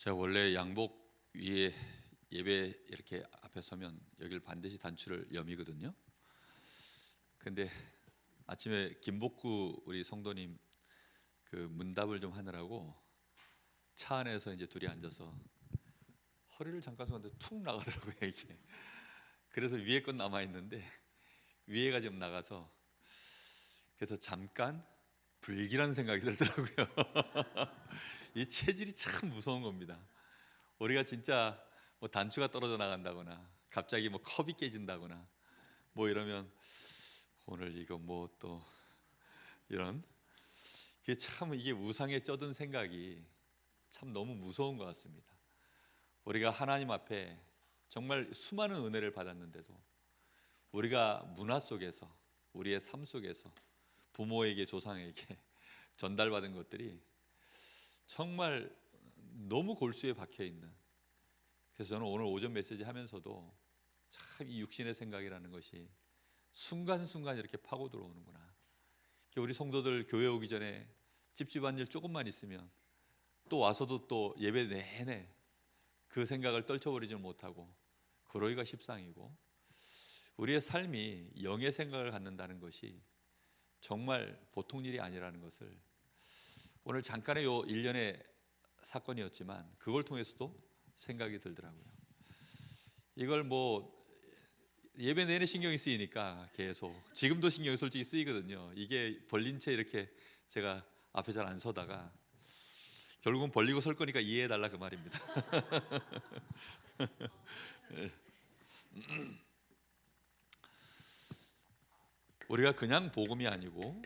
제가 원래 양복 위에 예배 이렇게 앞에 서면 여기를 반드시 단추를 여미거든요. 근데 아침에 김복구 우리 성도님 그 문답을 좀 하느라고 차 안에서 이제 둘이 앉아서 허리를 잠깐 썼는데 툭 나가더라고요 이게. 그래서 위에 건 남아 있는데 위에가 좀 나가서 그래서 잠깐 불길한 생각이 들더라고요. 이 체질이 참 무서운 겁니다. 우리가 진짜 뭐 단추가 떨어져 나간다거나 갑자기 뭐 컵이 깨진다거나 뭐 이러면 오늘 이거 뭐 또 이런 이게 우상에 쩌든 생각이 참 너무 무서운 것 같습니다. 우리가 하나님 앞에 정말 수많은 은혜를 받았는데도 우리가 문화 속에서 우리의 삶 속에서 부모에게 조상에게 전달받은 것들이 정말 너무 골수에 박혀 있는, 그래서 저는 오늘 오전 메시지 하면서도 참 이 육신의 생각이라는 것이 순간순간 이렇게 파고 들어오는구나. 우리 성도들 교회 오기 전에 찝찝한 일 조금만 있으면 또 와서도 또 예배 내내 그 생각을 떨쳐버리지 못하고 그러기가 십상이고, 우리의 삶이 영의 생각을 갖는다는 것이 정말 보통 일이 아니라는 것을 오늘 잠깐의 요 일련의 사건이었지만 그걸 통해서도 생각이 들더라고요. 이걸 뭐 예배 내내 신경이 쓰이니까 계속 지금도 신경이 솔직히 쓰이거든요. 이게 벌린 채 이렇게 제가 앞에 잘 안 서다가 결국은 벌리고 설 거니까 이해해달라 그 말입니다. 우리가 그냥 복음이 아니고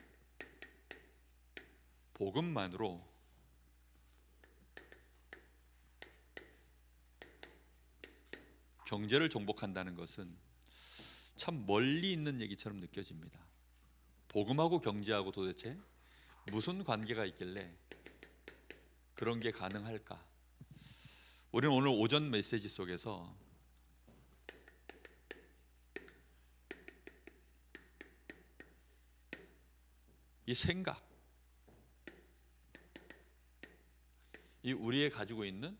복음만으로 경제를 정복한다는 것은 참 멀리 있는 얘기처럼 느껴집니다. 복음하고 경제하고 도대체 무슨 관계가 있길래 그런 게 가능할까? 우리는 오늘 오전 메시지 속에서 이 생각, 이 우리의 가지고 있는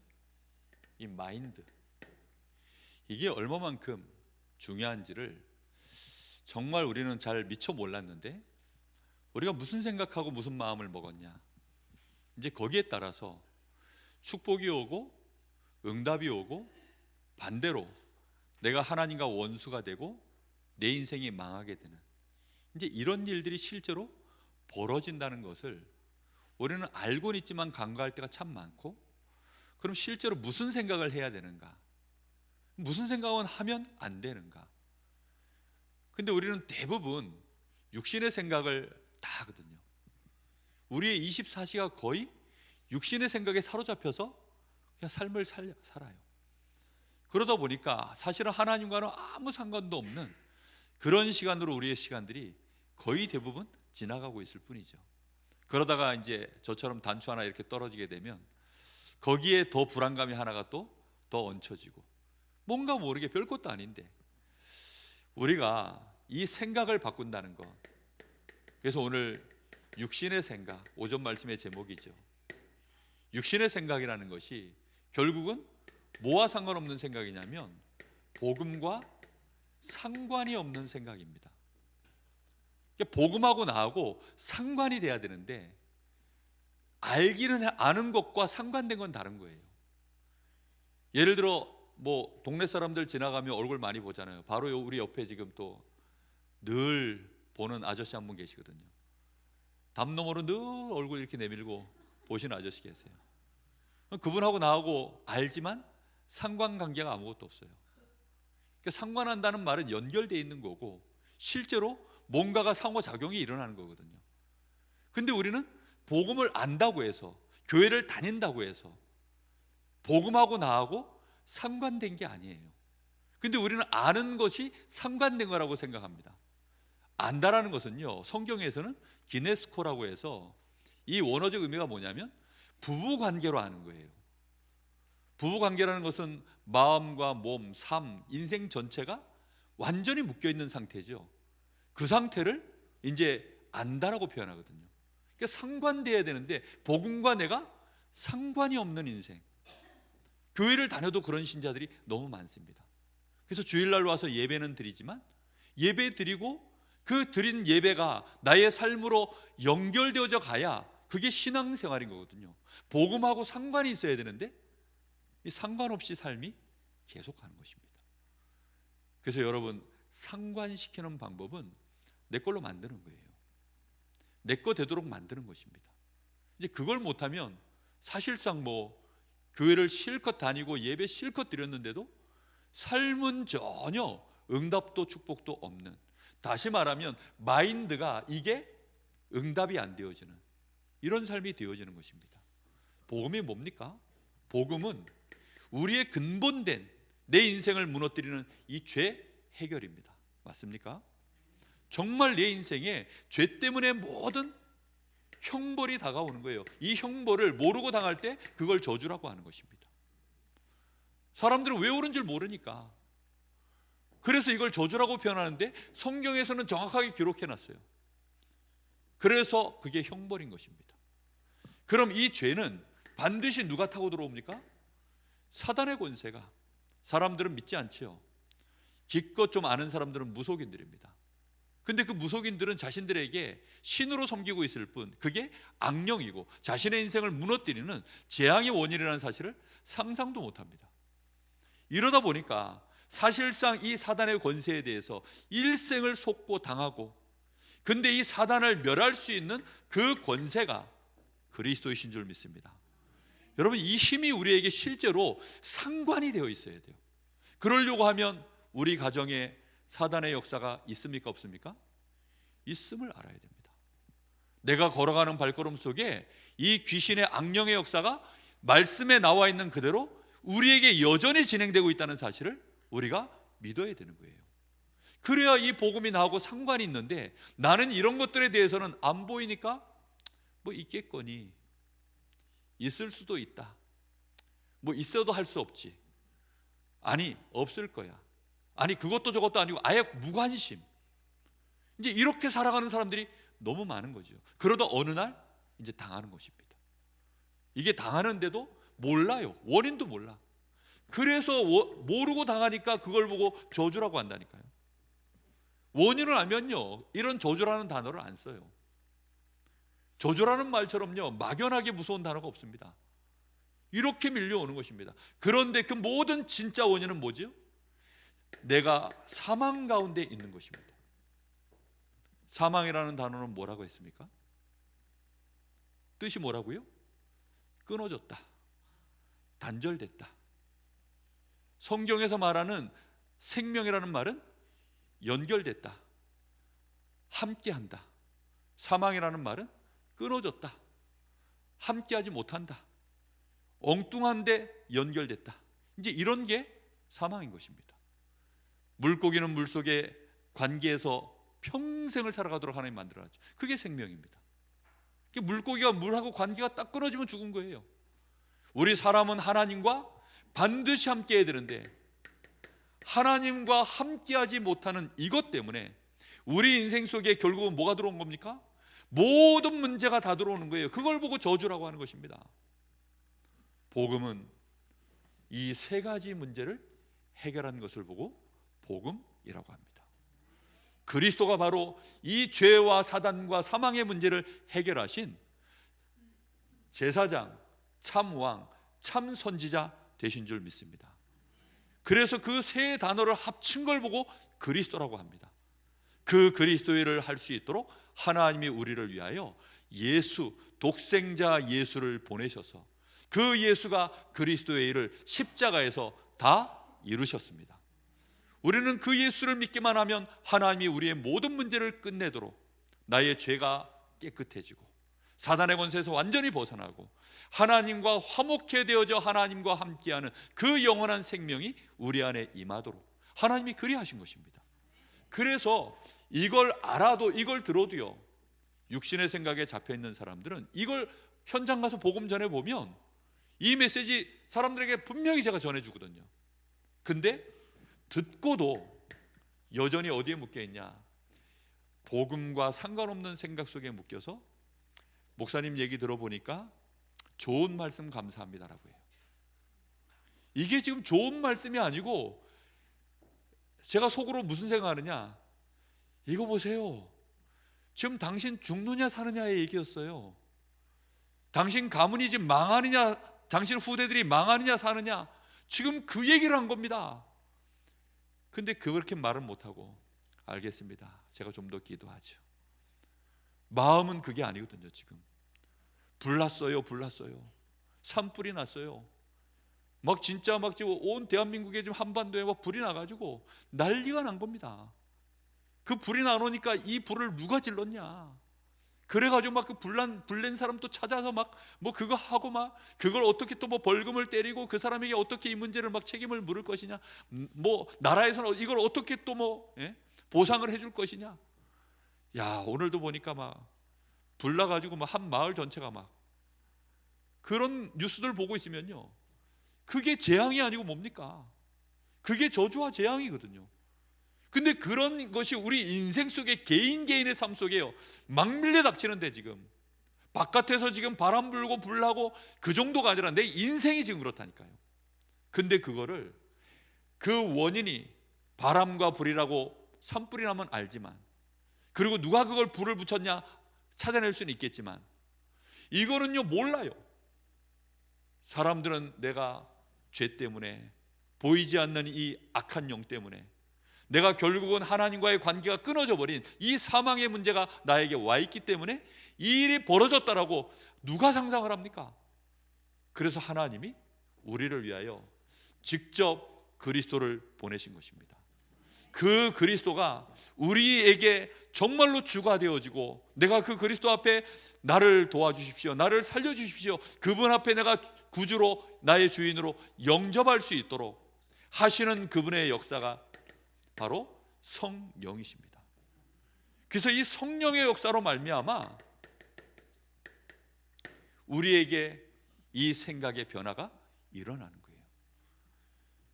이 마인드, 이게 얼마만큼 중요한지를 정말 우리는 잘 미처 몰랐는데, 우리가 무슨 생각하고 무슨 마음을 먹었냐, 이제 거기에 따라서 축복이 오고 응답이 오고 반대로 내가 하나님과 원수가 되고 내 인생이 망하게 되는, 이제 이런 일들이 실제로 벌어진다는 것을 우리는 알고는 있지만 간과할 때가 참 많고, 그럼 실제로 무슨 생각을 해야 되는가, 무슨 생각은 하면 안 되는가. 근데 우리는 대부분 육신의 생각을 다 하거든요. 우리의 24시가 거의 육신의 생각에 사로잡혀서 그냥 삶을 살아요. 그러다 보니까 사실은 하나님과는 아무 상관도 없는 그런 시간으로 우리의 시간들이 거의 대부분 지나가고 있을 뿐이죠. 그러다가 이제 저처럼 단추 하나 이렇게 떨어지게 되면 거기에 더 불안감이 하나가 또 더 얹혀지고, 뭔가 모르게 별것도 아닌데 우리가 이 생각을 바꾼다는 것. 그래서 오늘 육신의 생각, 오전 말씀의 제목이죠. 육신의 생각이라는 것이 결국은 뭐와 상관없는 생각이냐면 복음과 상관이 없는 생각입니다. 복음하고 나하고 상관이 돼야 되는데 알기는 아는 것과 상관된 건 다른 거예요. 예를 들어 뭐 동네 사람들 지나가면 얼굴 많이 보잖아요. 바로 우리 옆에 지금 또 늘 보는 아저씨 한 분 계시거든요. 담 너머로 늘 얼굴 이렇게 내밀고 보시는 아저씨 계세요. 그분하고 나하고 알지만 상관관계가 아무것도 없어요. 그러니까 상관한다는 말은 연결되어 있는 거고 실제로 뭔가가 상호작용이 일어나는 거거든요. 근데 우리는 복음을 안다고 해서, 교회를 다닌다고 해서 복음하고 나하고 상관된 게 아니에요. 근데 우리는 아는 것이 상관된 거라고 생각합니다. 안다라는 것은요, 성경에서는 기네스코라고 해서 이 원어적 의미가 뭐냐면 부부관계로 아는 거예요. 부부관계라는 것은 마음과 몸, 삶, 인생 전체가 완전히 묶여있는 상태죠. 그 상태를 이제 안다라고 표현하거든요. 그러니까 상관돼야 되는데 복음과 내가 상관이 없는 인생, 교회를 다녀도 그런 신자들이 너무 많습니다. 그래서 주일날 와서 예배는 드리지만 예배 드리고 그 드린 예배가 나의 삶으로 연결되어져 가야 그게 신앙생활인 거거든요. 복음하고 상관이 있어야 되는데 이 상관없이 삶이 계속하는 것입니다. 그래서 여러분, 상관시키는 방법은 내 걸로 만드는 거예요. 내 거 되도록 만드는 것입니다. 이제 그걸 못하면 사실상 교회를 실컷 다니고 예배 실컷 드렸는데도 삶은 전혀 응답도 축복도 없는, 다시 말하면 마인드가 이게 응답이 안 되어지는 이런 삶이 되어지는 것입니다. 복음이 뭡니까? 복음은 우리의 근본된 내 인생을 무너뜨리는 이 죄 해결입니다. 맞습니까? 정말 내 인생에 죄 때문에 모든 형벌이 다가오는 거예요. 이 형벌을 모르고 당할 때 그걸 저주라고 하는 것입니다. 사람들은 왜 옳은 줄 모르니까 그래서 이걸 저주라고 표현하는데 성경에서는 정확하게 기록해놨어요. 그래서 그게 형벌인 것입니다. 그럼 이 죄는 반드시 누가 타고 들어옵니까? 사단의 권세가. 사람들은 믿지 않지요. 기껏 좀 아는 사람들은 무속인들입니다. 근데 그 무속인들은 자신들에게 신으로 섬기고 있을 뿐 그게 악령이고 자신의 인생을 무너뜨리는 재앙의 원인이라는 사실을 상상도 못합니다. 이러다 보니까 사실상 이 사단의 권세에 대해서 일생을 속고 당하고, 근데 이 사단을 멸할 수 있는 그 권세가 그리스도이신 줄 믿습니다. 여러분, 이 힘이 우리에게 실제로 상관이 되어 있어야 돼요. 그러려고 하면 우리 가정에 사단의 역사가 있습니까 없습니까? 있음을 알아야 됩니다. 내가 걸어가는 발걸음 속에 이 귀신의 악령의 역사가 말씀에 나와 있는 그대로 우리에게 여전히 진행되고 있다는 사실을 우리가 믿어야 되는 거예요. 그래야 이 복음이 나하고 상관이 있는데 나는 이런 것들에 대해서는 안 보이니까 있겠거니, 있을 수도 있다, 있어도 할 수 없지, 아니 없을 거야, 아니 그것도 저것도 아니고 아예 무관심, 이제 이렇게 살아가는 사람들이 너무 많은 거죠. 그러다 어느 날 이제 당하는 것입니다. 이게 당하는데도 몰라요. 원인도 몰라. 그래서 모르고 당하니까 그걸 보고 저주라고 한다니까요. 원인을 알면요 이런 저주라는 단어를 안 써요. 저주라는 말처럼요 막연하게 무서운 단어가 없습니다. 이렇게 밀려오는 것입니다. 그런데 그 모든 진짜 원인은 뭐지요? 내가 사망 가운데 있는 것입니다. 사망이라는 단어는 뭐라고 했습니까? 뜻이 뭐라고요? 끊어졌다, 단절됐다. 성경에서 말하는 생명이라는 말은 연결됐다, 함께한다. 사망이라는 말은 끊어졌다, 함께하지 못한다, 엉뚱한데 연결됐다. 이제 이런 게 사망인 것입니다. 물고기는 물속의 관계에서 평생을 살아가도록 하나님 만들어놨죠. 그게 생명입니다. 물고기가 물하고 관계가 딱 끊어지면 죽은 거예요. 우리 사람은 하나님과 반드시 함께 해야 되는데 하나님과 함께하지 못하는 이것 때문에 우리 인생 속에 결국은 뭐가 들어온 겁니까? 모든 문제가 다 들어오는 거예요. 그걸 보고 저주라고 하는 것입니다. 복음은 이 세 가지 문제를 해결한 것을 보고 복음이라고 합니다. 그리스도가 바로 이 죄와 사단과 사망의 문제를 해결하신 제사장, 참왕, 참선지자 되신 줄 믿습니다. 그래서 그 세 단어를 합친 걸 보고 그리스도라고 합니다. 그 그리스도의 일을 할 수 있도록 하나님이 우리를 위하여 예수, 독생자 예수를 보내셔서 그 예수가 그리스도의 일을 십자가에서 다 이루셨습니다. 우리는 그 예수를 믿기만 하면 하나님이 우리의 모든 문제를 끝내도록 나의 죄가 깨끗해지고 사단의 권세에서 완전히 벗어나고 하나님과 화목해 되어져 하나님과 함께하는 그 영원한 생명이 우리 안에 임하도록 하나님이 그리하신 것입니다. 그래서 이걸 알아도 이걸 들어도요 육신의 생각에 잡혀있는 사람들은 이걸 현장 가서 복음 전해보면 이 메시지 사람들에게 분명히 제가 전해주거든요. 근데 듣고도 여전히 어디에 묶여있냐? 복음과 상관없는 생각 속에 묶여서 목사님 얘기 들어보니까 좋은 말씀 감사합니다라고 해요. 이게 지금 좋은 말씀이 아니고 제가 속으로 무슨 생각하느냐, 이거 보세요. 지금 당신 죽느냐 사느냐의 얘기였어요. 당신 가문이 지금 망하느냐, 당신 후대들이 망하느냐 사느냐, 지금 그 얘기를 한 겁니다. 근데 그렇게 말은 못하고 알겠습니다, 제가 좀 더 기도하죠. 마음은 그게 아니거든요. 지금 불났어요. 산불이 났어요. 막 진짜 막 지금 온 대한민국에 지금 한반도에 막 불이 나가지고 난리가 난 겁니다. 그 불이 나오니까 이 불을 누가 질렀냐, 그래가지고 막 그 불낸 사람 또 찾아서 막 뭐 그거 하고 막 그걸 어떻게 또 뭐 벌금을 때리고 그 사람에게 어떻게 이 문제를 막 책임을 물을 것이냐, 뭐 나라에서는 이걸 어떻게 또 뭐 보상을 해줄 것이냐. 야, 오늘도 보니까 막 불나가지고 막 한 마을 전체가 막 그런 뉴스들 보고 있으면요, 그게 재앙이 아니고 뭡니까? 그게 저주와 재앙이거든요. 근데 그런 것이 우리 인생 속에 개인의 삶 속에요 막 밀려 닥치는데, 지금 바깥에서 지금 바람 불고 불나고 그 정도가 아니라 내 인생이 지금 그렇다니까요. 근데 그거를 그 원인이 바람과 불이라고 산불이 나면 알지만, 그리고 누가 그걸 불을 붙였냐 찾아낼 수는 있겠지만, 이거는요 몰라요. 사람들은 내가 죄 때문에, 보이지 않는 이 악한 영 때문에 내가 결국은 하나님과의 관계가 끊어져 버린 이 사망의 문제가 나에게 와 있기 때문에 이 일이 벌어졌다라고 누가 상상을 합니까? 그래서 하나님이 우리를 위하여 직접 그리스도를 보내신 것입니다. 그 그리스도가 우리에게 정말로 주가 되어지고, 내가 그 그리스도 앞에 나를 도와주십시오, 나를 살려주십시오, 그분 앞에 내가 구주로 나의 주인으로 영접할 수 있도록 하시는 그분의 역사가 바로 성령이십니다. 그래서 이 성령의 역사로 말미암아 우리에게 이 생각의 변화가 일어나는 거예요.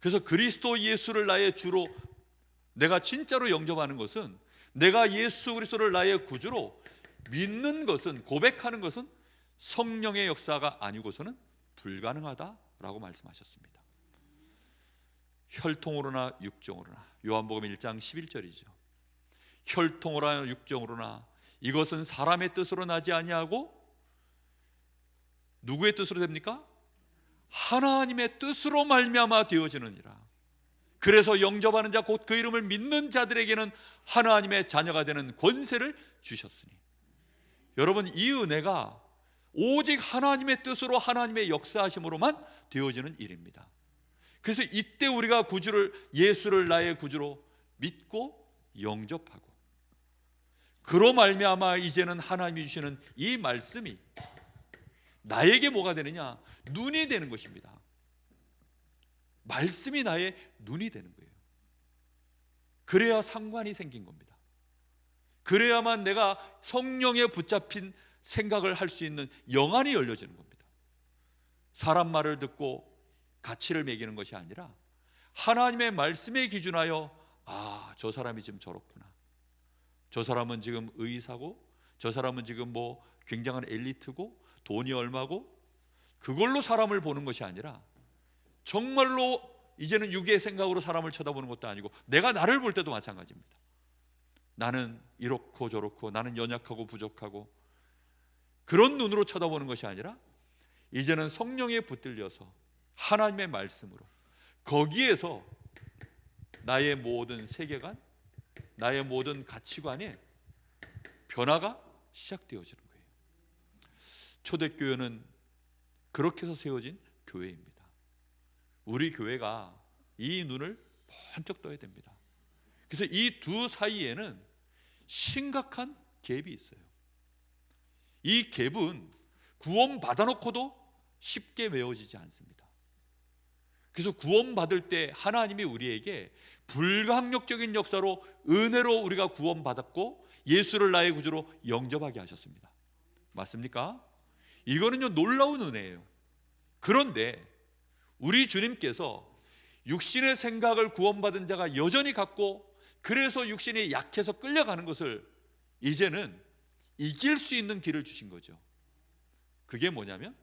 그래서 그리스도 예수를 나의 주로 내가 진짜로 영접하는 것은, 내가 예수 그리스도를 나의 구주로 믿는 것은, 고백하는 것은 성령의 역사가 아니고서는 불가능하다라고 말씀하셨습니다. 혈통으로나 육정으로나, 요한복음 1장 11절이죠. 혈통으로나 육정으로나 이것은 사람의 뜻으로 나지 아니하고 누구의 뜻으로 됩니까? 하나님의 뜻으로 말미암아 되어지느니라. 그래서 영접하는 자 곧 그 이름을 믿는 자들에게는 하나님의 자녀가 되는 권세를 주셨으니. 여러분, 이 은혜가 오직 하나님의 뜻으로 하나님의 역사하심으로만 되어지는 일입니다. 그래서 이때 우리가 구주를, 예수를 나의 구주로 믿고 영접하고, 그로 말미암아 이제는 하나님이 주시는 이 말씀이 나에게 뭐가 되느냐? 눈이 되는 것입니다. 말씀이 나의 눈이 되는 거예요. 그래야 상관이 생긴 겁니다. 그래야만 내가 성령에 붙잡힌 생각을 할 수 있는 영안이 열려지는 겁니다. 사람 말을 듣고 가치를 매기는 것이 아니라 하나님의 말씀에 기준하여, 아, 저 사람이 지금 저렇구나, 저 사람은 지금 의사고, 저 사람은 지금 뭐 굉장한 엘리트고 돈이 얼마고, 그걸로 사람을 보는 것이 아니라 정말로 이제는 육의 생각으로 사람을 쳐다보는 것도 아니고, 내가 나를 볼 때도 마찬가지입니다. 나는 이렇고 저렇고, 나는 연약하고 부족하고, 그런 눈으로 쳐다보는 것이 아니라 이제는 성령에 붙들려서 하나님의 말씀으로, 거기에서 나의 모든 세계관, 나의 모든 가치관에 변화가 시작되어지는 거예요. 초대교회는 그렇게 해서 세워진 교회입니다. 우리 교회가 이 눈을 번쩍 떠야 됩니다. 그래서 이 두 사이에는 심각한 갭이 있어요. 이 갭은 구원 받아놓고도 쉽게 메워지지 않습니다. 그래서 구원 받을 때 하나님이 우리에게 불가항력적인 역사로 은혜로 우리가 구원 받았고 예수를 나의 구주로 영접하게 하셨습니다. 맞습니까? 이거는요 놀라운 은혜예요. 그런데 우리 주님께서 육신의 생각을 구원받은 자가 여전히 갖고, 그래서 육신이 약해서 끌려가는 것을 이제는 이길 수 있는 길을 주신 거죠. 그게 뭐냐면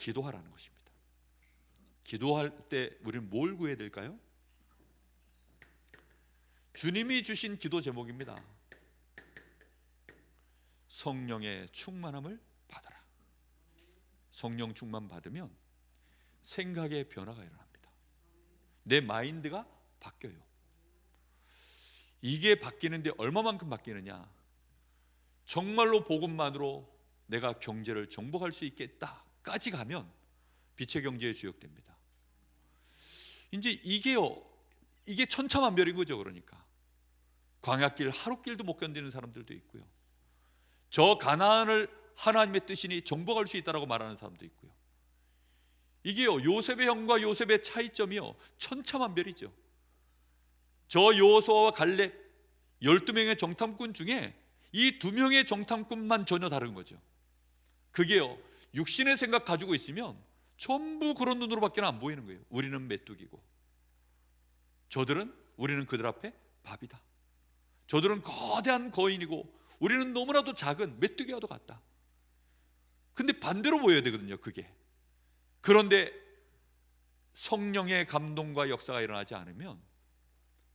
기도하라는 것입니다. 기도할 때 우리는 뭘 구해야 될까요? 주님이 주신 기도 제목입니다. 성령의 충만함을 받아라. 성령 충만 받으면 생각의 변화가 일어납니다. 내 마인드가 바뀌어요. 이게 바뀌는데 얼마만큼 바뀌느냐? 정말로 복음만으로 내가 경제를 정복할 수 있겠다까지 가면 빛의 경제에 주역됩니다. 이제 이게 천차만별인 거죠. 그러니까 광야길 하루길도 못 견디는 사람들도 있고요, 저 가나안을 하나님의 뜻이니 정복할 수 있다라고 말하는 사람도 있고요. 이게요, 요셉의 형과 요셉의 차이점이요 천차만별이죠. 저 여호수아와 갈렙 12명의 정탐꾼 중에 이 2명의 정탐꾼만 전혀 다른 거죠. 그게요, 육신의 생각 가지고 있으면 전부 그런 눈으로밖에 안 보이는 거예요. 우리는 메뚜기고, 우리는 그들 앞에 밥이다. 저들은 거대한 거인이고 우리는 너무나도 작은 메뚜기와도 같다. 근데 반대로 보여야 되거든요, 그게. 그런데 성령의 감동과 역사가 일어나지 않으면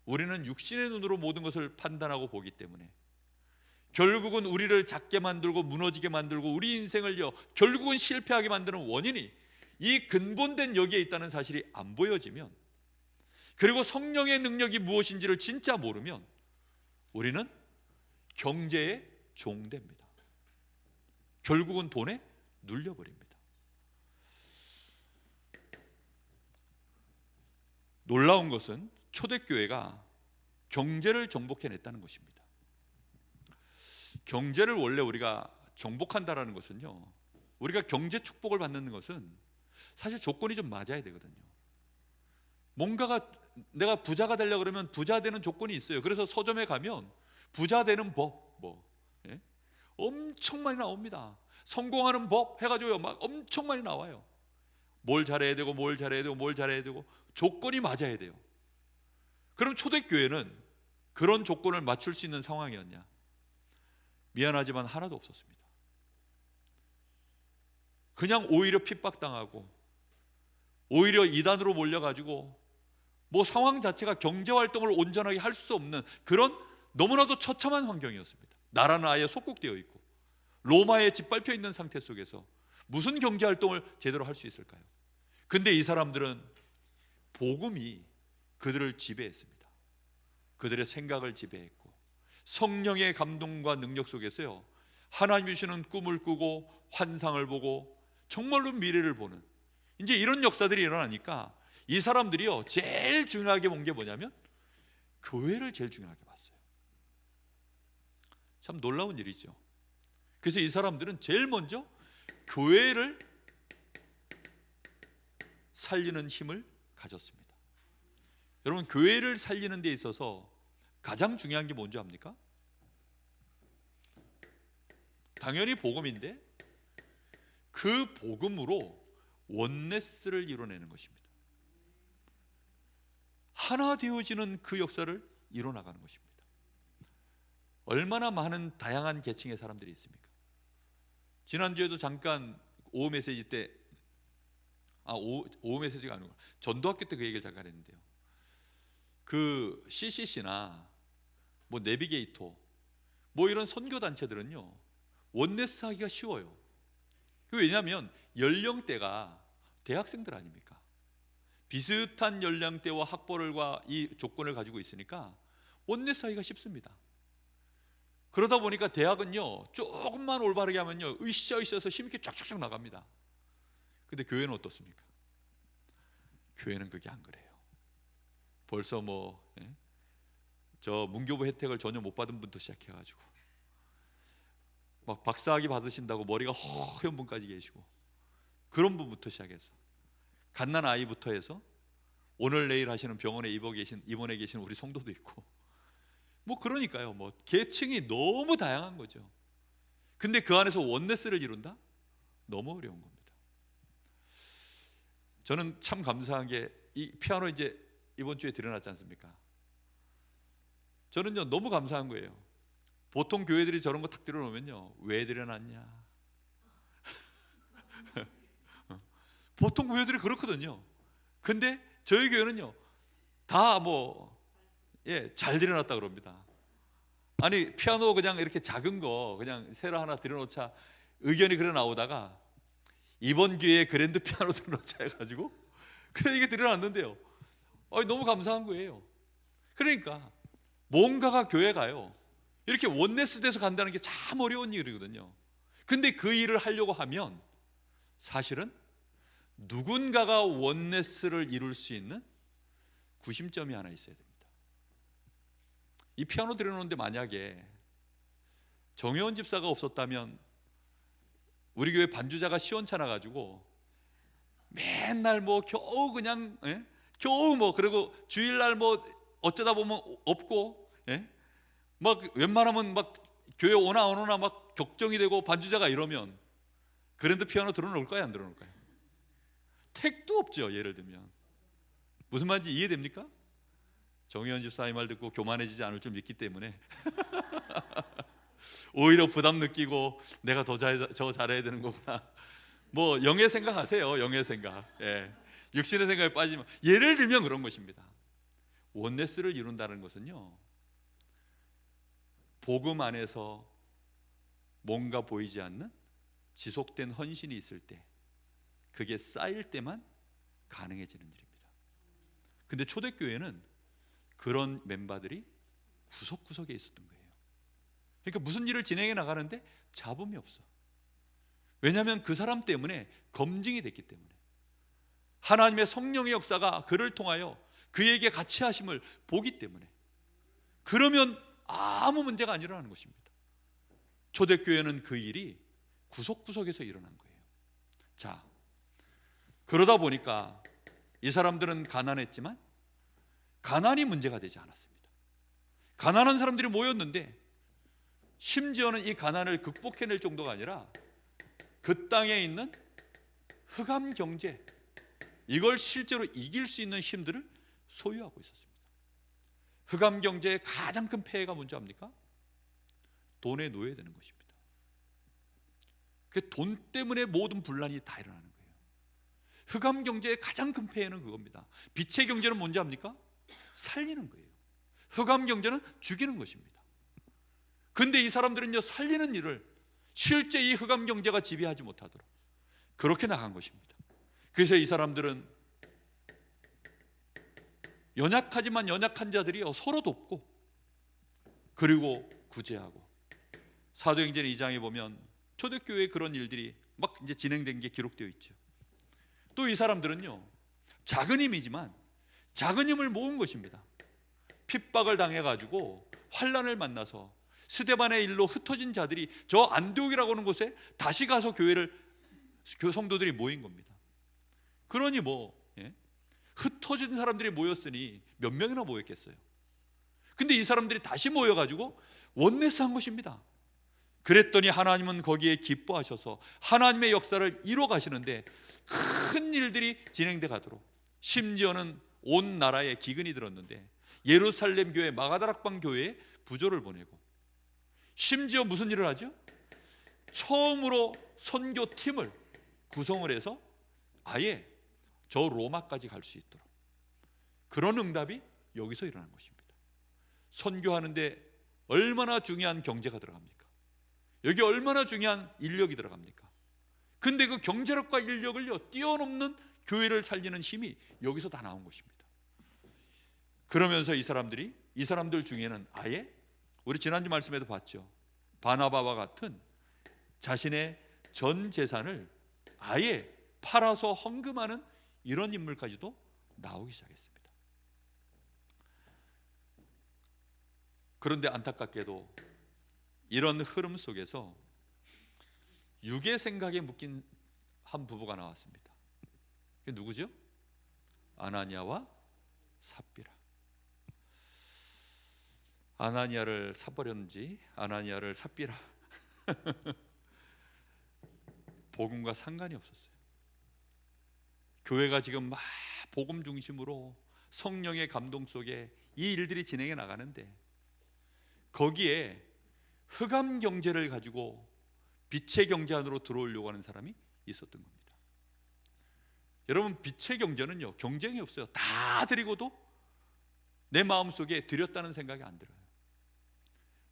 우리는 육신의 눈으로 모든 것을 판단하고 보기 때문에 결국은 우리를 작게 만들고 무너지게 만들고 우리 인생을요 결국은 실패하게 만드는 원인이 이 근본된 여기에 있다는 사실이 안 보여지면, 그리고 성령의 능력이 무엇인지를 진짜 모르면 우리는 경제의 종됩니다. 결국은 돈에 눌려버립니다. 놀라운 것은 초대교회가 경제를 정복해냈다는 것입니다. 경제를 원래 우리가 정복한다라는 것은요, 우리가 경제 축복을 받는 것은 사실 조건이 좀 맞아야 되거든요. 뭔가가 내가 부자가 되려고 그러면 부자 되는 조건이 있어요. 그래서 서점에 가면 부자 되는 법 예? 엄청 많이 나옵니다. 성공하는 법 해가지고요 막 엄청 많이 나와요. 뭘 잘해야 되고 뭘 잘해야 되고 뭘 잘해야 되고 조건이 맞아야 돼요. 그럼 초대교회는 그런 조건을 맞출 수 있는 상황이었냐? 미안하지만 하나도 없었습니다. 그냥 오히려 핍박당하고 오히려 이단으로 몰려가지고 뭐 상황 자체가 경제활동을 온전하게 할 수 없는 그런 너무나도 처참한 환경이었습니다. 나라는 아예 속국되어 있고 로마에 짓밟혀 있는 상태 속에서 무슨 경제활동을 제대로 할 수 있을까요? 근데 이 사람들은 복음이 그들을 지배했습니다. 그들의 생각을 지배했고 성령의 감동과 능력 속에서요 하나님이 주시는 꿈을 꾸고 환상을 보고 정말로 미래를 보는 이제 이런 역사들이 일어나니까 이 사람들이요 제일 중요하게 본 게 뭐냐면 교회를 제일 중요하게 봤어요. 참 놀라운 일이죠. 그래서 이 사람들은 제일 먼저 교회를 살리는 힘을 가졌습니다. 여러분, 교회를 살리는 데 있어서 가장 중요한 게 뭔지 압니까? 당연히 복음인데 그 복음으로 원네스를 이뤄내는 것입니다. 하나 되어지는 그 역사를 이뤄나가는 것입니다. 얼마나 많은 다양한 계층의 사람들이 있습니까? 지난주에도 잠깐 오후 메시지 때 오후 메시지가 아니고 전도학교 때 그 얘기를 잠깐 했는데요, 그 CCC나 뭐 내비게이터 뭐 이런 선교단체들은요 원네스 하기가 쉬워요. 왜냐하면 연령대가 대학생들 아닙니까? 비슷한 연령대와 학벌과 이 조건을 가지고 있으니까 원네스 하기가 쉽습니다. 그러다 보니까 대학은요 조금만 올바르게 하면요 으쌰으쌰해서 힘있게 쫙쫙쫙 나갑니다. 근데 교회는 어떻습니까? 교회는 그게 안 그래요. 벌써 저 문교부 혜택을 전혀 못 받은 분부터 시작해가지고 막 박사학위 받으신다고 머리가 허연 분까지 계시고 그런 분부터 시작해서 갓난 아이부터 해서 오늘 내일 하시는 병원에 입원해 계신 우리 성도도 있고 뭐 그러니까요 뭐 계층이 너무 다양한 거죠. 근데 그 안에서 원네스를 이룬다? 너무 어려운 겁니다. 저는 참 감사한 게 이 피아노 이제 이번 주에 들여놨지 않습니까? 저는요 너무 감사한 거예요. 보통 교회들이 저런 거 탁 들여놓으면요 왜 들여놨냐 보통 교회들이 그렇거든요. 근데 저희 교회는요, 다 잘 들여놨다 그럽니다. 아니, 피아노 그냥 이렇게 작은 거 그냥 새로 하나 들여놓자 의견이 그래 나오다가 이번 기회에 그랜드 피아노 들여놓자 해가지고 그래 이게 들여놨는데요, 너무 감사한 거예요. 그러니까 뭔가가 교회가요, 이렇게 원네스 돼서 간다는 게 참 어려운 일이거든요. 근데 그 일을 하려고 하면 사실은 누군가가 원네스를 이룰 수 있는 구심점이 하나 있어야 됩니다. 이 피아노 들여놓는데 만약에 정혜원 집사가 없었다면 우리 교회 반주자가 시원찮아 가지고 맨날 겨우 그냥 겨우 그리고 주일날 어쩌다 보면 없고 막 웬만하면 막 교회 오나 안 오나 막 격정이 되고 반주자가 이러면 그랜드 피아노 들어놓을까요, 안 들어놓을까요? 택도 없죠. 예를 들면 무슨 말인지 이해됩니까? 정혜원 집사의 말 듣고 교만해지지 않을 줄 믿기 때문에 오히려 부담 느끼고 내가 더 잘해야 되는 거구나. 영의 생각 하세요. 영의 생각. 육신의 생각에 빠지면, 예를 들면 그런 것입니다. 원네스를 이룬다는 것은요, 복음 안에서 뭔가 보이지 않는 지속된 헌신이 있을 때, 그게 쌓일 때만 가능해지는 일입니다. 근데 초대교회는 그런 멤버들이 구석구석에 있었던 거예요. 그러니까 무슨 일을 진행해 나가는데 잡음이 없어. 왜냐하면 그 사람 때문에 검증이 됐기 때문에, 하나님의 성령의 역사가 그를 통하여 그에게 같이 하심을 보기 때문에, 그러면 아무 문제가 안 일어나는 것입니다. 초대교회는 그 일이 구석구석에서 일어난 거예요. 자, 그러다 보니까 이 사람들은 가난했지만 가난이 문제가 되지 않았습니다. 가난한 사람들이 모였는데 심지어는 이 가난을 극복해낼 정도가 아니라 그 땅에 있는 흑암 경제, 이걸 실제로 이길 수 있는 힘들을 소유하고 있었습니다. 흑암 경제의 가장 큰 폐해가 뭔지 압니까? 돈에 노예되는 것입니다. 그 돈 때문에 모든 분란이 다 일어나는 거예요. 흑암 경제의 가장 큰 폐해는 그겁니다. 빛의 경제는 뭔지 압니까? 살리는 거예요. 흑암 경제는 죽이는 것입니다. 근데 이 사람들은요, 살리는 일을 실제 이 흑암 경제가 지배하지 못하도록 그렇게 나간 것입니다. 그래서 이 사람들은 연약하지만 연약한 자들이요, 서로 돕고 그리고 구제하고, 사도행전 2장에 보면 초대교회에 그런 일들이 막 이제 진행된 게 기록되어 있죠. 또 이 사람들은요, 작은 힘이지만 작은 힘을 모은 것입니다. 핍박을 당해가지고 환난을 만나서 스데반의 일로 흩어진 자들이 저 안디옥이라고 하는 곳에 다시 가서 교회를, 그 성도들이 모인 겁니다. 그러니 흩어진 사람들이 모였으니 몇 명이나 모였겠어요. 근데 이 사람들이 다시 모여가지고 원네스 한 것입니다. 그랬더니 하나님은 거기에 기뻐하셔서 하나님의 역사를 이뤄 가시는데 큰 일들이 진행돼 가도록, 심지어는 온 나라에 기근이 들었는데 예루살렘 교회, 마가다락방 교회에 부조를 보내고, 심지어 무슨 일을 하죠? 처음으로 선교팀을 구성을 해서 아예 저 로마까지 갈 수 있도록, 그런 응답이 여기서 일어난 것입니다. 선교하는데 얼마나 중요한 경제가 들어갑니까? 여기 얼마나 중요한 인력이 들어갑니까? 근데 그 경제력과 인력을 뛰어넘는 교회를 살리는 힘이 여기서 다 나온 것입니다. 그러면서 이 사람들 중에는 아예, 우리 지난주 말씀에도 봤죠, 바나바와 같은 자신의 전 재산을 아예 팔아서 헌금하는 이런 인물까지도 나오기 시작했습니다. 그런데 안타깝게도 이런 흐름 속에서 육의 생각에 묶인 한 부부가 나왔습니다. 그게 누구죠? 아나니아와 삽비라. 아나니아를 사버렸는지 아나니아를 삽비라 복음과 상관이 없었어요. 교회가 지금 막 복음 중심으로 성령의 감동 속에 이 일들이 진행해 나가는데, 거기에 흑암 경제를 가지고 빛의 경제 안으로 들어오려고 하는 사람이 있었던 겁니다. 여러분, 빛의 경제는요, 경쟁이 없어요. 다 드리고도 내 마음속에 드렸다는 생각이 안 들어요.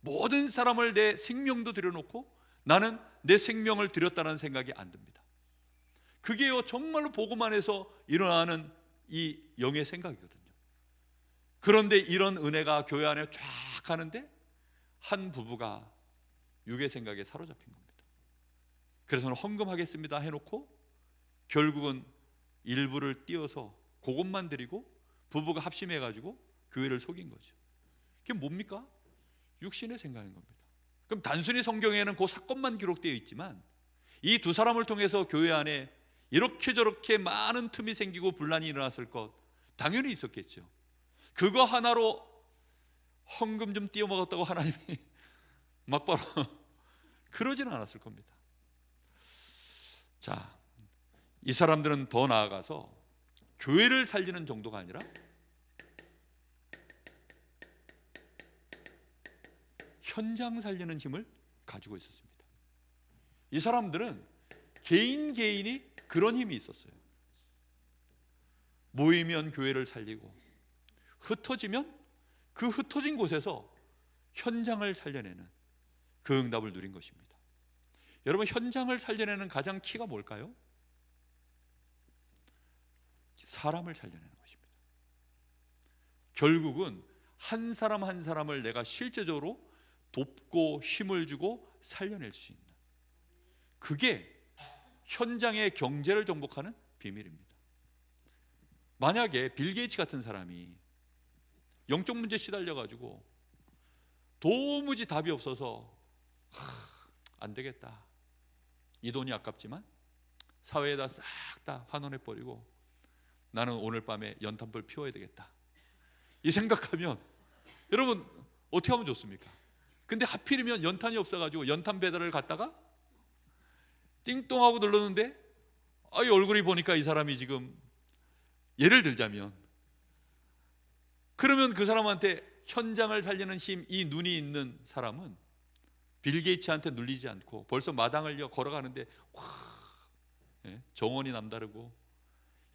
모든 사람을 내 생명도 드려놓고 나는 내 생명을 드렸다는 생각이 안 듭니다. 그게요, 정말로 복음 안에서 일어나는 이 영의 생각이거든요. 그런데 이런 은혜가 교회 안에 쫙 가는데 한 부부가 육의 생각에 사로잡힌 겁니다. 그래서 헌금하겠습니다 해놓고 결국은 일부를 띄어서 그것만 드리고 부부가 합심해가지고 교회를 속인 거죠. 그게 뭡니까? 육신의 생각인 겁니다. 그럼 단순히 성경에는 그 사건만 기록되어 있지만 이 두 사람을 통해서 교회 안에 이렇게 저렇게 많은 틈이 생기고 분란이 일어났을 것 당연히 있었겠죠. 그거 하나로 헌금 좀 띄어 먹었다고 하나님이 막바로 그러지는 않았을 겁니다. 자, 이 사람들은 더 나아가서 교회를 살리는 정도가 아니라 현장 살리는 힘을 가지고 있었습니다. 이 사람들은 개인이 그런 힘이 있었어요. 모이면 교회를 살리고 흩어지면 그 흩어진 곳에서 현장을 살려내는 그 응답을 누린 것입니다. 여러분, 현장을 살려내는 가장 키가 뭘까요? 사람을 살려내는 것입니다. 결국은 한 사람 한 사람을 내가 실제적으로 돕고 힘을 주고 살려낼 수 있는, 그게 현장의 경제를 정복하는 비밀입니다. 만약에 빌 게이츠 같은 사람이 영적 문제에 시달려가지고 도무지 답이 없어서 안 되겠다, 이 돈이 아깝지만 사회에다 싹 다 환원해버리고 나는 오늘 밤에 연탄불 피워야 되겠다, 이 생각하면 여러분 어떻게 하면 좋습니까? 근데 하필이면 연탄이 없어가지고 연탄 배달을 갔다가 띵동하고 눌렀는데 이 얼굴이 보니까 이 사람이 지금, 예를 들자면, 그러면 그 사람한테 현장을 살리는 힘, 이 눈이 있는 사람은 빌 게이츠한테 눌리지 않고 벌써 마당을 걸어가는데 와, 정원이 남다르고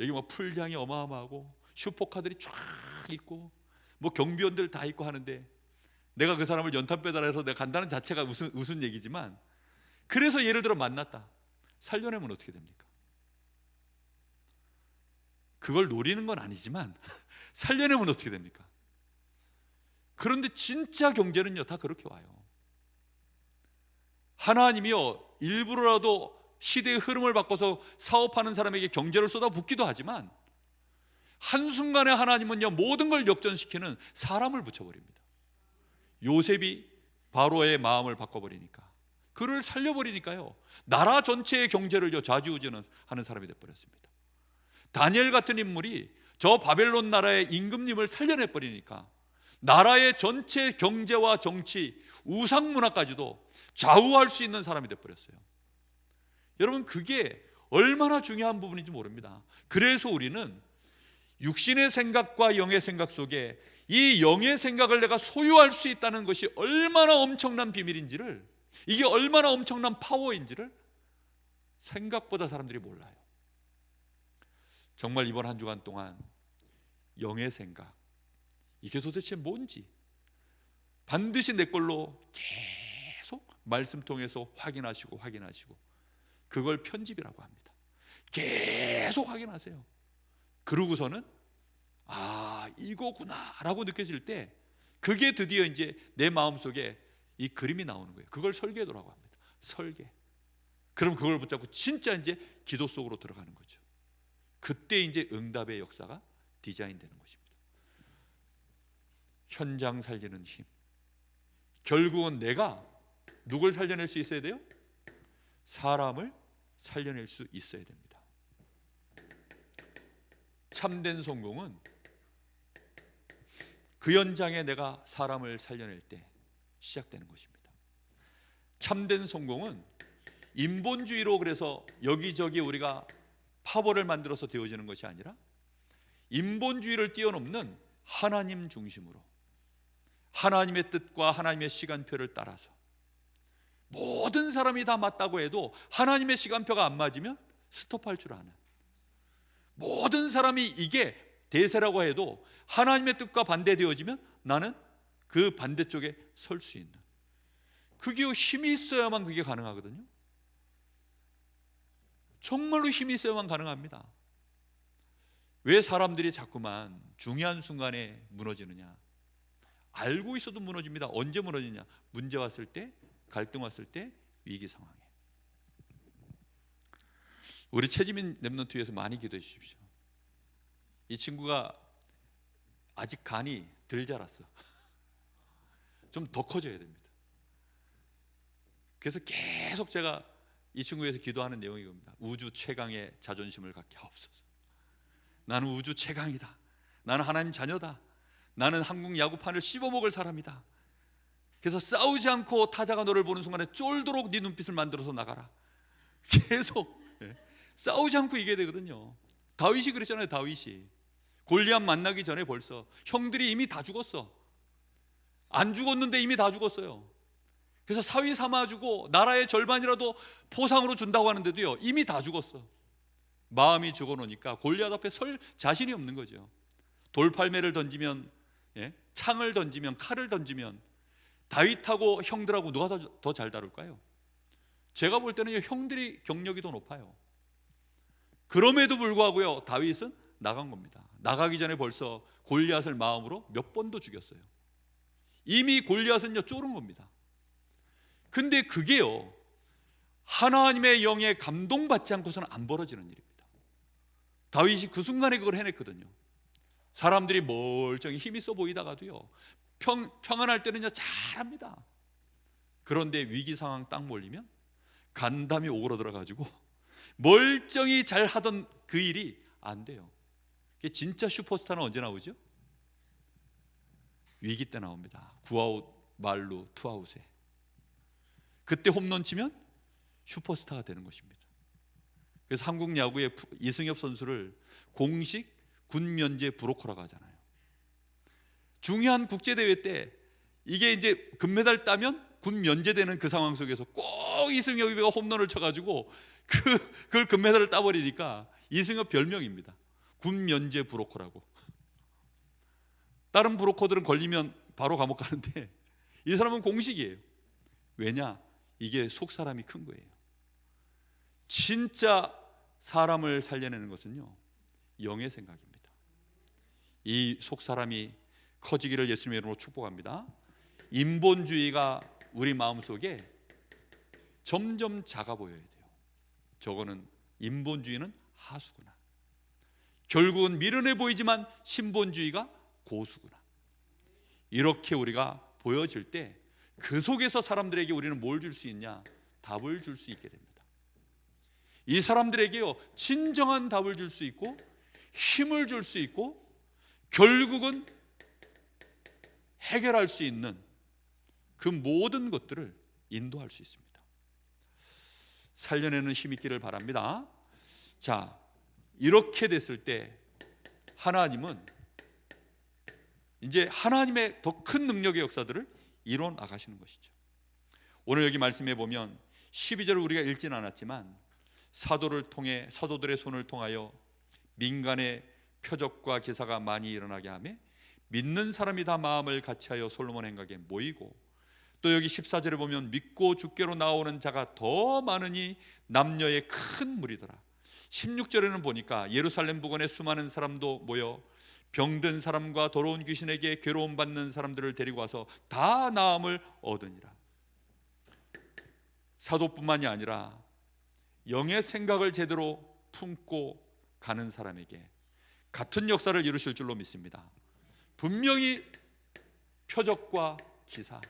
여기 뭐 풀장이 어마어마하고 슈퍼카들이 쫙 있고 뭐 경비원들 다 있고 하는데, 내가 그 사람을 연탄 배달해서 내가 간다는 자체가 웃은 얘기지만, 그래서 예를 들어 만났다, 살려내면 어떻게 됩니까? 그걸 노리는 건 아니지만 살려내면 어떻게 됩니까? 그런데 진짜 경제는요 다 그렇게 와요. 하나님이요 일부러라도 시대의 흐름을 바꿔서 사업하는 사람에게 경제를 쏟아붓기도 하지만, 한순간에 하나님은요 모든 걸 역전시키는 사람을 붙여버립니다. 요셉이 바로의 마음을 바꿔버리니까, 그를 살려버리니까요 나라 전체의 경제를 좌지우지하는 사람이 되어버렸습니다. 다니엘 같은 인물이 저 바벨론 나라의 임금님을 살려내버리니까 나라의 전체 경제와 정치, 우상문화까지도 좌우할 수 있는 사람이 되어버렸어요. 여러분, 그게 얼마나 중요한 부분인지 모릅니다. 그래서 우리는 육신의 생각과 영의 생각 속에 이 영의 생각을 내가 소유할 수 있다는 것이 얼마나 엄청난 비밀인지를, 이게 얼마나 엄청난 파워인지를 생각보다 사람들이 몰라요. 정말 이번 한 주간 동안 영의 생각, 이게 도대체 뭔지 반드시 내 걸로 계속 말씀 통해서 확인하시고 그걸 편집이라고 합니다. 계속 확인하세요. 그러고서는 이거구나 라고 느껴질 때, 그게 드디어 이제 내 마음속에 이 그림이 나오는 거예요. 그걸 설계도라고 합니다. 설계. 그럼 그걸 붙잡고 진짜 이제 기도 속으로 들어가는 거죠. 그때 이제 응답의 역사가 디자인되는 것입니다. 현장 살리는 힘, 결국은 내가 누굴 살려낼 수 있어야 돼요? 사람을 살려낼 수 있어야 됩니다. 참된 성공은 그 현장에 내가 사람을 살려낼 때 시작되는 것입니다. 참된 성공은 인본주의로, 그래서 여기저기 우리가 파벌을 만들어서 되어지는 것이 아니라 인본주의를 뛰어넘는 하나님 중심으로, 하나님의 뜻과 하나님의 시간표를 따라서, 모든 사람이 다 맞다고 해도 하나님의 시간표가 안 맞으면 스톱할 줄 아는, 모든 사람이 이게 대세라고 해도 하나님의 뜻과 반대되어지면 나는 그 반대쪽에 설 수 있는, 그게 힘이 있어야만 그게 가능하거든요. 정말로 힘이 있어야만 가능합니다. 왜 사람들이 자꾸만 중요한 순간에 무너지느냐? 알고 있어도 무너집니다. 언제 무너지냐? 문제 왔을 때, 갈등 왔을 때, 위기 상황에. 우리 최지민 랩런트 위해서 많이 기도해 주십시오. 이 친구가 아직 간이 덜 자랐어. 좀 더 커져야 됩니다. 그래서 계속 제가 이 친구 위해서 기도하는 내용이 겁니다. 우주 최강의 자존심을 갖게 하옵소서. 나는 우주 최강이다. 나는 하나님 자녀다. 나는 한국 야구판을 씹어먹을 사람이다. 그래서 싸우지 않고 타자가 너를 보는 순간에 쫄도록 네 눈빛을 만들어서 나가라. 계속 싸우지 않고 이겨야 되거든요. 다윗이 그랬잖아요. 다윗이 골리앗 만나기 전에 벌써 형들이 이미 다 죽었어. 안 죽었는데 이미 다 죽었어요. 그래서 사위 삼아주고 나라의 절반이라도 포상으로 준다고 하는데도요, 이미 다 죽었어. 마음이 죽어놓으니까 골리앗 앞에 설 자신이 없는 거죠. 돌팔매를 던지면, 창을 던지면, 칼을 던지면 다윗하고 형들하고 누가 더 잘 다룰까요? 제가 볼 때는 형들이 경력이 더 높아요. 그럼에도 불구하고요, 다윗은 나간 겁니다. 나가기 전에 벌써 골리앗을 마음으로 몇 번도 죽였어요. 이미 골리앗은요 쫄은 겁니다. 근데 그게요, 하나님의 영에 감동받지 않고서는 안 벌어지는 일입니다. 다윗이 그 순간에 그걸 해냈거든요. 사람들이 멀쩡히 힘 있어 보이다가도요, 평안할 때는요 잘합니다. 그런데 위기 상황 딱 몰리면 간담이 오그라들어 가지고 멀쩡히 잘 하던 그 일이 안 돼요. 진짜 슈퍼스타는 언제 나오죠? 위기 때 나옵니다. 9아웃 말루 투아웃에. 그때 홈런 치면 슈퍼스타가 되는 것입니다. 그래서 한국 야구의 이승엽 선수를 공식 군 면제 브로커라고 하잖아요. 중요한 국제대회 때 이게 이제 금메달 따면 군 면제되는 그 상황 속에서 꼭 이승엽이 홈런을 쳐가지고 그걸 금메달을 따버리니까 이승엽 별명입니다. 군 면제 브로커라고. 다른 브로커들은 걸리면 바로 감옥 가는데 이 사람은 공식이에요. 왜냐? 이게 속 사람이 큰 거예요. 진짜 사람을 살려내는 것은요, 영의 생각입니다. 이 속 사람이 커지기를 예수님의 이름으로 축복합니다. 인본주의가 우리 마음속에 점점 작아 보여야 돼요. 저거는 인본주의는 하수구나. 결국은 미련해 보이지만 신본주의가 고수구나. 이렇게 우리가 보여질 때 그 속에서 사람들에게 우리는 뭘 줄 수 있냐? 답을 줄 수 있게 됩니다. 이 사람들에게요, 진정한 답을 줄 수 있고 힘을 줄 수 있고 결국은 해결할 수 있는 그 모든 것들을 인도할 수 있습니다. 살려내는 힘이 있기를 바랍니다. 자, 이렇게 됐을 때 하나님은 이제 하나님의 더 큰 능력의 역사들을 이뤄 나가시는 것이죠. 오늘 여기 말씀해 보면 12절을 우리가 읽지는 않았지만 사도들의 손을 통하여 민간의 표적과 기사가 많이 일어나게 하며 믿는 사람이 다 마음을 같이하여 솔로몬 행각에 모이고, 또 여기 14절에 보면 믿고 주께로 나오는 자가 더 많으니 남녀의 큰 무리더라. 16절에는 보니까 예루살렘 부근에 수많은 사람도 모여 병든 사람과 더러운 귀신에게 괴로움 받는 사람들을 데리고 와서 다 나음을 얻으니라. 사도뿐만이 아니라 영의 생각을 제대로 품고 가는 사람에게 같은 역사를 이루실 줄로 믿습니다. 분명히 표적과 기사,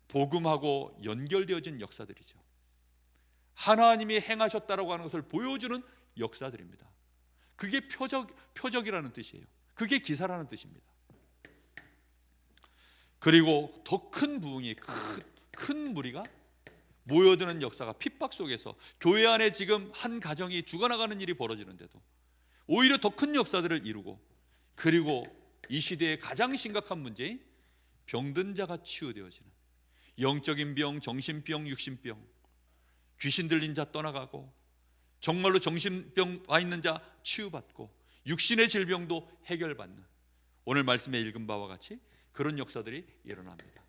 복음하고 연결되어진 역사들이죠. 하나님이 행하셨다라고 하는 것을 보여주는 역사들입니다. 그게 표적이라는 뜻이에요. 그게 기사라는 뜻입니다. 그리고 더 큰 부흥이, 큰 무리가 모여드는 역사가, 핍박 속에서 교회 안에 지금 한 가정이 죽어나가는 일이 벌어지는데도 오히려 더 큰 역사들을 이루고, 그리고 이 시대의 가장 심각한 문제인 병든 자가 치유되어지는, 영적인 병, 정신병, 육신병, 귀신 들린 자 떠나가고 정말로 정신병 와 있는 자 치유받고 육신의 질병도 해결받는, 오늘 말씀에 읽은 바와 같이 그런 역사들이 일어납니다.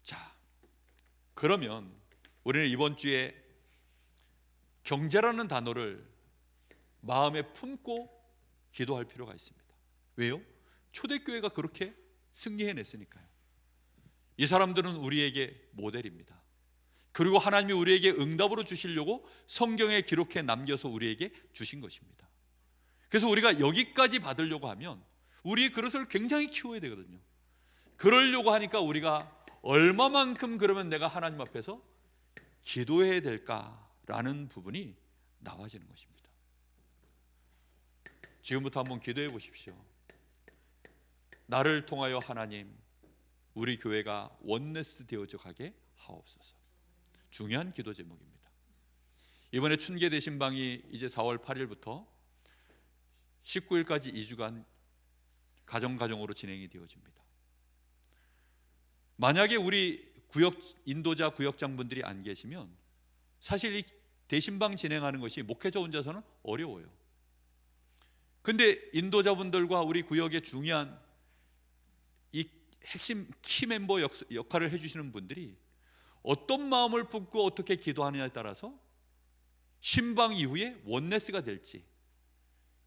자, 그러면 우리는 이번 주에 경제라는 단어를 마음에 품고 기도할 필요가 있습니다. 왜요? 초대교회가 그렇게 승리해냈으니까요. 이 사람들은 우리에게 모델입니다. 그리고 하나님이 우리에게 응답으로 주시려고 성경에 기록해 남겨서 우리에게 주신 것입니다. 그래서 우리가 여기까지 받으려고 하면 우리의 그릇을 굉장히 키워야 되거든요. 그러려고 하니까 우리가 얼마만큼 그러면 내가 하나님 앞에서 기도해야 될까라는 부분이 나와지는 것입니다. 지금부터 한번 기도해 보십시오. 나를 통하여 하나님, 우리 교회가 원네스 되어져 가게 하옵소서. 중요한 기도 제목입니다. 이번에 춘계 대신방이 이제 4월 8일부터 19일까지 2주간 가정으로 진행이 되어집니다. 만약에 우리 인도자 구역장분들이 안 계시면 사실 이 대신방 진행하는 것이 목회자 혼자서는 어려워요. 근데 인도자분들과 우리 구역의 중요한 이 핵심 키 멤버 역할을 해주시는 분들이 어떤 마음을 품고 어떻게 기도하느냐에 따라서 신방 이후에 원네스가 될지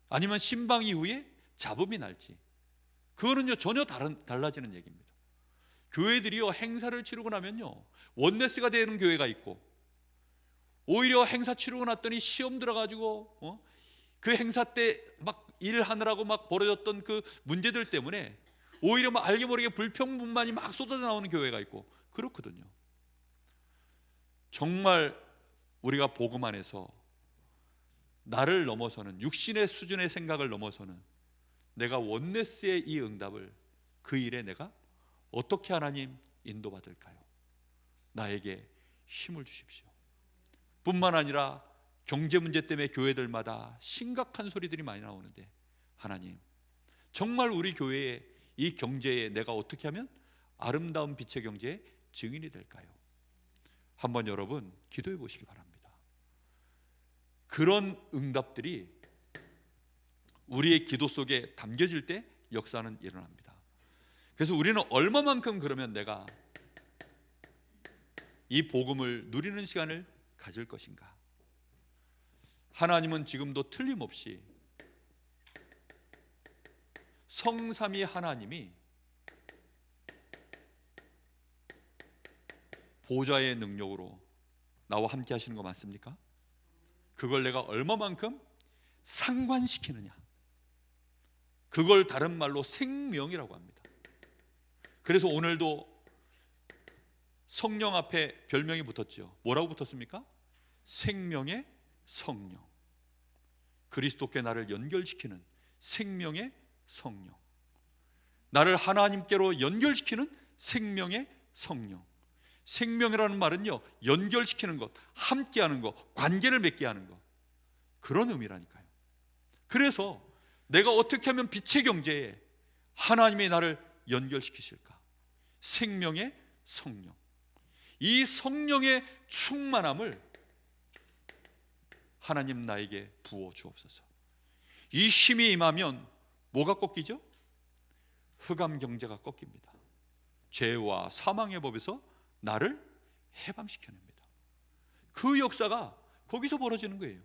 아니면 신방 이후에 잡음이 날지, 그거는요 전혀 달라지는 얘기입니다. 교회들이요 행사를 치르고 나면요 원네스가 되는 교회가 있고, 오히려 행사 치르고 났더니 시험 들어가지고 그 행사 때 막 일하느라고 막 벌어졌던 그 문제들 때문에 오히려 막 알게 모르게 불평분만이 막 쏟아져 나오는 교회가 있고 그렇거든요. 정말 우리가 복음 안에서 나를 넘어서는 육신의 수준의 생각을 넘어서는 내가 원네스의 이 응답을, 그 일에 내가 어떻게 하나님 인도받을까요? 나에게 힘을 주십시오. 뿐만 아니라 경제 문제 때문에 교회들마다 심각한 소리들이 많이 나오는데, 하나님 정말 우리 교회의 이 경제에 내가 어떻게 하면 아름다운 빛의 경제의 증인이 될까요? 한번 여러분 기도해 보시기 바랍니다. 그런 응답들이 우리의 기도 속에 담겨질 때 역사는 일어납니다. 그래서 우리는 얼마만큼 그러면 내가 이 복음을 누리는 시간을 가질 것인가? 하나님은 지금도 틀림없이 성삼위 하나님이 보좌의 능력으로 나와 함께 하시는 거 맞습니까? 그걸 내가 얼마만큼 상관시키느냐, 그걸 다른 말로 생명이라고 합니다. 그래서 오늘도 성령 앞에 별명이 붙었죠. 뭐라고 붙었습니까? 생명의 성령. 그리스도께 나를 연결시키는 생명의 성령, 나를 하나님께로 연결시키는 생명의 성령. 생명이라는 말은요 연결시키는 것, 함께하는 것, 관계를 맺게 하는 것, 그런 의미라니까요. 그래서 내가 어떻게 하면 빛의 경제에 하나님이 나를 연결시키실까? 생명의 성령. 이 성령의 충만함을 하나님 나에게 부어 주옵소서. 이 힘이 임하면 뭐가 꺾이죠? 흑암 경제가 꺾입니다. 죄와 사망의 법에서 나를 해방시켜냅니다. 그 역사가 거기서 벌어지는 거예요.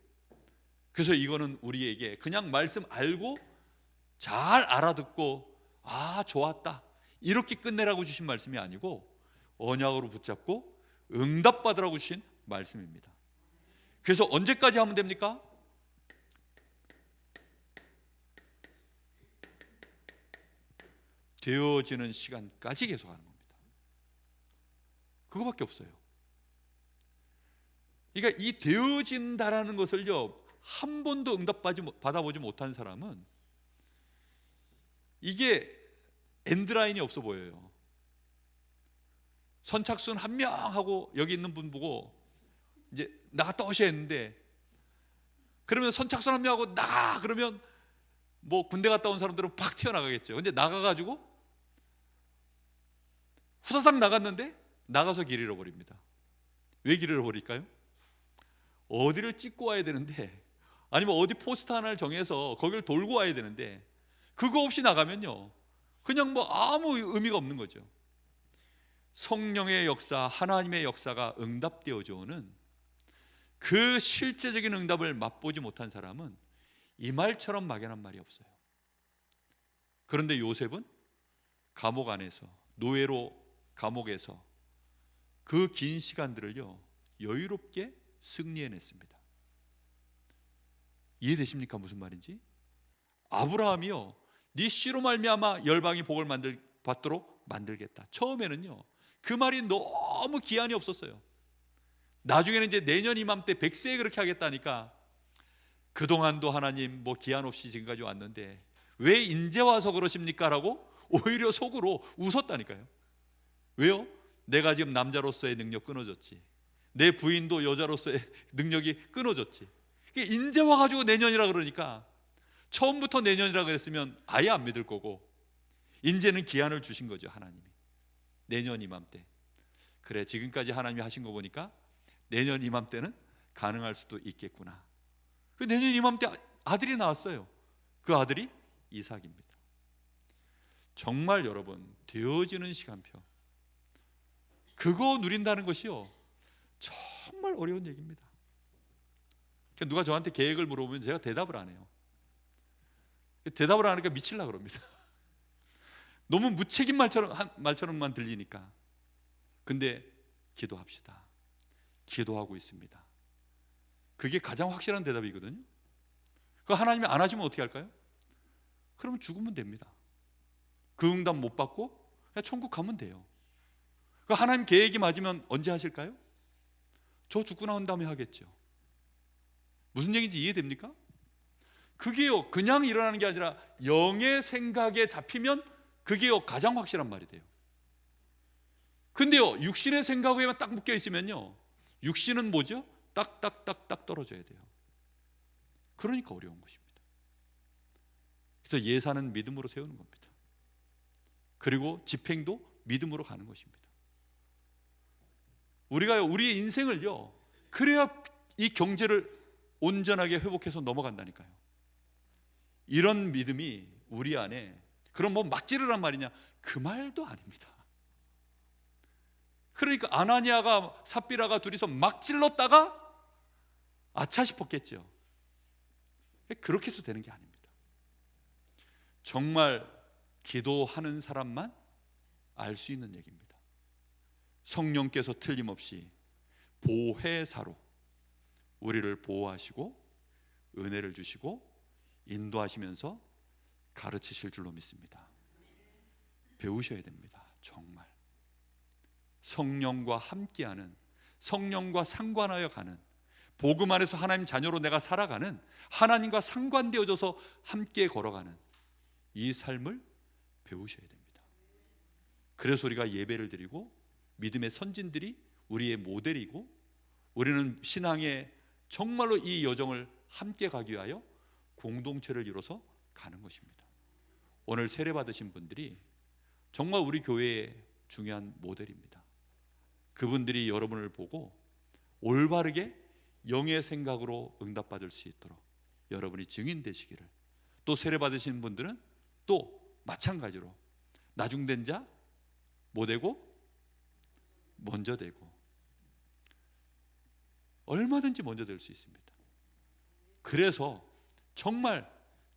그래서 이거는 우리에게 그냥 말씀 알고 잘 알아듣고 아 좋았다 이렇게 끝내라고 주신 말씀이 아니고 언약으로 붙잡고 응답받으라고 주신 말씀입니다. 그래서 언제까지 하면 됩니까? 되어지는 시간까지 계속하는 겁니다. 그거밖에 없어요. 그러니까 이 되어진다라는 것을요 한 번도 응답받아보지 못한 사람은 이게 엔드라인이 없어 보여요. 선착순 한 명 하고 여기 있는 분 보고 이제 나갔다 오셔야 했는데, 그러면 선착순 한 명 하고 나가 그러면 뭐 군대 갔다 온 사람들은 팍 튀어나가겠죠. 근데 나가가지고 후다닥 나갔는데 나가서 길 잃어버립니다. 왜 길 잃어버릴까요? 어디를 찍고 와야 되는데, 아니면 어디 포스터 하나를 정해서 거기를 돌고 와야 되는데, 그거 없이 나가면요 그냥 뭐 아무 의미가 없는 거죠. 성령의 역사, 하나님의 역사가 응답되어져 오는 그 실제적인 응답을 맛보지 못한 사람은 이 말처럼 막연한 말이 없어요. 그런데 요셉은 감옥 안에서, 노예로 감옥에서 그 긴 시간들을요 여유롭게 승리해냈습니다. 이해되십니까? 무슨 말인지? 아브라함이요, 네 씨로 말미암아 열방이 복을 받도록 만들겠다. 처음에는요 그 말이 너무 기한이 없었어요. 나중에는 이제 내년 이맘때 100세에 그렇게 하겠다니까, 그동안도 하나님 뭐 기한 없이 지금까지 왔는데 왜 이제 와서 그러십니까? 라고 오히려 속으로 웃었다니까요. 왜요? 내가 지금 남자로서의 능력 끊어졌지, 내 부인도 여자로서의 능력이 끊어졌지, 이제 와가지고 내년이라 그러니까, 처음부터 내년이라 그랬으면 아예 안 믿을 거고, 이제는 기한을 주신 거죠 하나님이. 내년 이맘때, 그래 지금까지 하나님이 하신 거 보니까 내년 이맘때는 가능할 수도 있겠구나. 내년 이맘때 아들이 나왔어요. 그 아들이 이삭입니다. 정말 여러분, 되어지는 시간표, 그거 누린다는 것이요 정말 어려운 얘기입니다. 누가 저한테 계획을 물어보면 제가 대답을 안 해요. 대답을 안 하니까 미치려고 그럽니다. 너무 무책임 말처럼만 들리니까. 근데 기도합시다. 기도하고 있습니다. 그게 가장 확실한 대답이거든요. 그 하나님이 안 하시면 어떻게 할까요? 그러면 죽으면 됩니다. 그 응답 못 받고 그냥 천국 가면 돼요. 그 하나님 계획이 맞으면 언제 하실까요? 저 죽고 나온 다음에 하겠죠. 무슨 얘기인지 이해됩니까? 그게요 그냥 일어나는 게 아니라 영의 생각에 잡히면 그게요 가장 확실한 말이 돼요. 근데요 육신의 생각에만 딱 묶여 있으면요, 육신은 뭐죠? 딱딱딱딱 떨어져야 돼요. 그러니까 어려운 것입니다. 그래서 예산은 믿음으로 세우는 겁니다. 그리고 집행도 믿음으로 가는 것입니다. 우리가 우리의 인생을요 그래야 이 경제를 온전하게 회복해서 넘어간다니까요. 이런 믿음이 우리 안에, 그럼 뭐 막 지르란 말이냐, 그 말도 아닙니다. 그러니까 아나니아가 삽비라가 둘이서 막 찔렀다가 아차 싶었겠죠. 그렇게 해서 되는 게 아닙니다. 정말 기도하는 사람만 알 수 있는 얘기입니다. 성령께서 틀림없이 보혜사로 우리를 보호하시고 은혜를 주시고 인도하시면서 가르치실 줄로 믿습니다. 배우셔야 됩니다. 정말 성령과 함께하는, 성령과 상관하여 가는, 복음 안에서 하나님 자녀로 내가 살아가는, 하나님과 상관되어져서 함께 걸어가는 이 삶을 배우셔야 됩니다. 그래서 우리가 예배를 드리고 믿음의 선진들이 우리의 모델이고, 우리는 신앙의 정말로 이 여정을 함께 가기 위하여 공동체를 이뤄서 가는 것입니다. 오늘 세례 받으신 분들이 정말 우리 교회의 중요한 모델입니다. 그분들이 여러분을 보고 올바르게 영의 생각으로 응답받을 수 있도록 여러분이 증인 되시기를, 또 세례 받으신 분들은 또 마찬가지로 나중된 자 뭐 되고 먼저 되고, 얼마든지 먼저 될 수 있습니다. 그래서 정말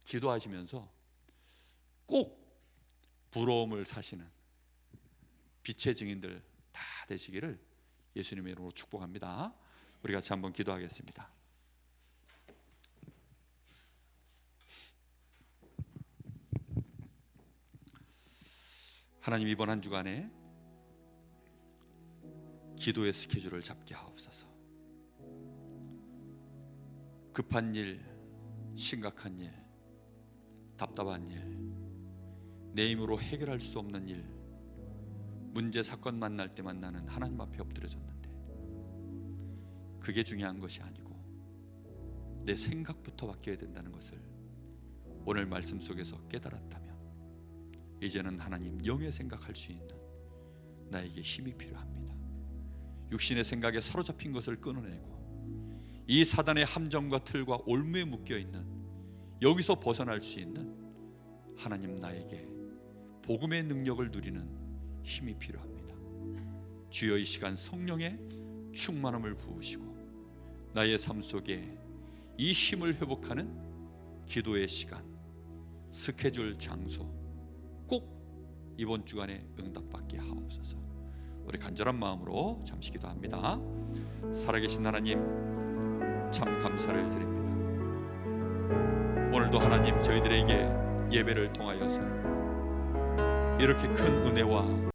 기도하시면서 꼭 부러움을 사시는 빛의 증인들 다 되시기를 예수님의 이름으로 축복합니다. 우리 같이 한번 기도하겠습니다. 하나님, 이번 한 주간에 기도의 스케줄을 잡게 하옵소서. 급한 일, 심각한 일, 답답한 일, 내 힘으로 해결할 수 없는 일, 문제 사건 만날 때만 나는 하나님 앞에 엎드려졌는데 그게 중요한 것이 아니고 내 생각부터 바뀌어야 된다는 것을 오늘 말씀 속에서 깨달았다면, 이제는 하나님 영의 생각할 수 있는 나에게 힘이 필요합니다. 육신의 생각에 사로잡힌 것을 끊어내고 이 사단의 함정과 틀과 올무에 묶여 있는, 여기서 벗어날 수 있는 하나님 나에게 복음의 능력을 누리는 힘이 필요합니다. 주여, 이 시간 성령의 충만함을 부으시고 나의 삶 속에 이 힘을 회복하는 기도의 시간, 스케줄 장소 꼭 이번 주간에 응답받게 하옵소서. 우리 간절한 마음으로 잠시 기도합니다. 살아계신 하나님, 참 감사를 드립니다. 오늘도 하나님, 저희들에게 예배를 통하여서 이렇게 큰 은혜와